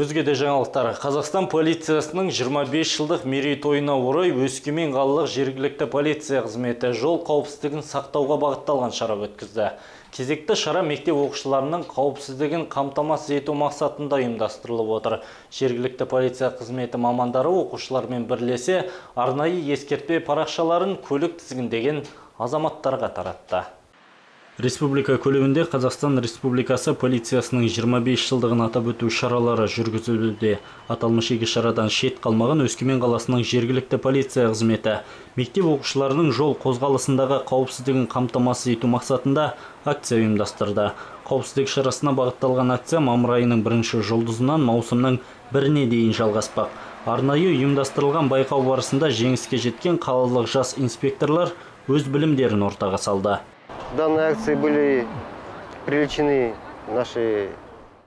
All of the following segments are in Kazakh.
Өзге де жаңалықтар. Қазақстан полициясының 25 жылдық мерейтойына орай Өскемен қалалық жергілікті полиция қызметі жол қауіпсіздігін сақтауға бағытталған шара өткізді. Кезекті шара мектеп оқушыларының қауіпсіздігін қамтамасыз ету мақсатында ұйымдастырылып отыр. Жергілікті полиция қызметі мамандары оқушылармен бірлесе арнайы ескертпе парақшаларын көлік тізгіндеген азаматтарға таратты. Республика көлемінде Қазақстан Республикасы полициясының 25 жылдығын атап өту шаралары жүргізілуде. Аталмыш игі шарадан шет қалмаған Өскемен қаласының жергілікті полиция қызметі мектеп оқушыларының жол қозғалысындағы қауіпсіздігін қамтамасыз ету мақсатында акция ұйымдастырды. Қауіпсіздік шарасына бағытталған акция мамыр айының 1-ші жұлдызынан маусымның 1-не дейін жалғаспақ. Арнайы ұйымдастырылған байқау барысында жеңіске жеткен қалалық жас инспекторлар өз білімдерін ортаға салды. В данной акции были привлечены наши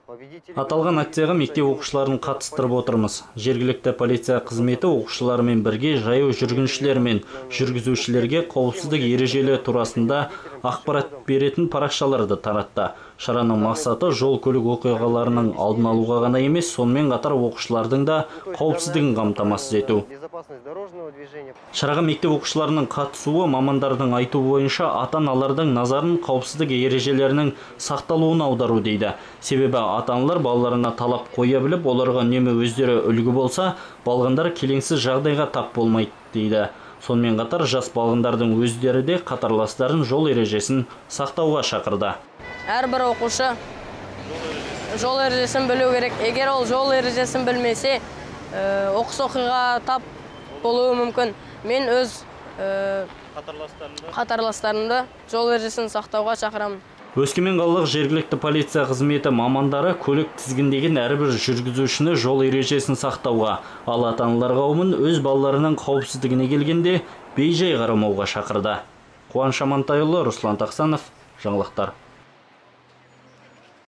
победители. Аталған акцияға мектеп оқушыларын қатыстырып отырмыз. Жергілікті полиция қызметі оқушылармен бірге жаяу жүргіншілер мен жүргізушілерге қауіпсіздік ережелері турасында ақпарат беретін парақшаларды таратты. Шараның мақсаты жол көлік оқиғаларының алдын алуға ғана емес, сонымен қатар оқушылардың да қауіпсіздігін қамтамасыз ету. Шараға мектеп оқушыларының қатысуы мамандардың айту бойынша ата-аналардың назарын қауіпсіздік ережелерінің сақталуына аудару дейді. Себебі ата-аналар балаларына талап қоя біліп, оларға үнемі өздері үлгі болса, балғындар келеңсіз жағдайға тап болмайды дейді. Сонымен қатар жас балғындардың өздері де қатарластарын жол ережесін сақтауға шақырды. Әрбір оқушы жол ережесін білу керек. Егер ол жол ережесін білмесе, оқыс оқиға тап болуы мүмкін. Мен өз қатарластарымды жол ережесін сақтауға шақырамын. Өскемен қалалық жергілікті полиция қызметі мамандары көлік тізгіндеген әрбір жүргізушіні жол ережесін сақтауға, ал ата-аналар қауымын өз балаларының қауіпсіздігіне келгенде бей-жай қарамауға шақырды. Қуаныш Амантайұлы, Руслан Тақсанов, жаңалықтар.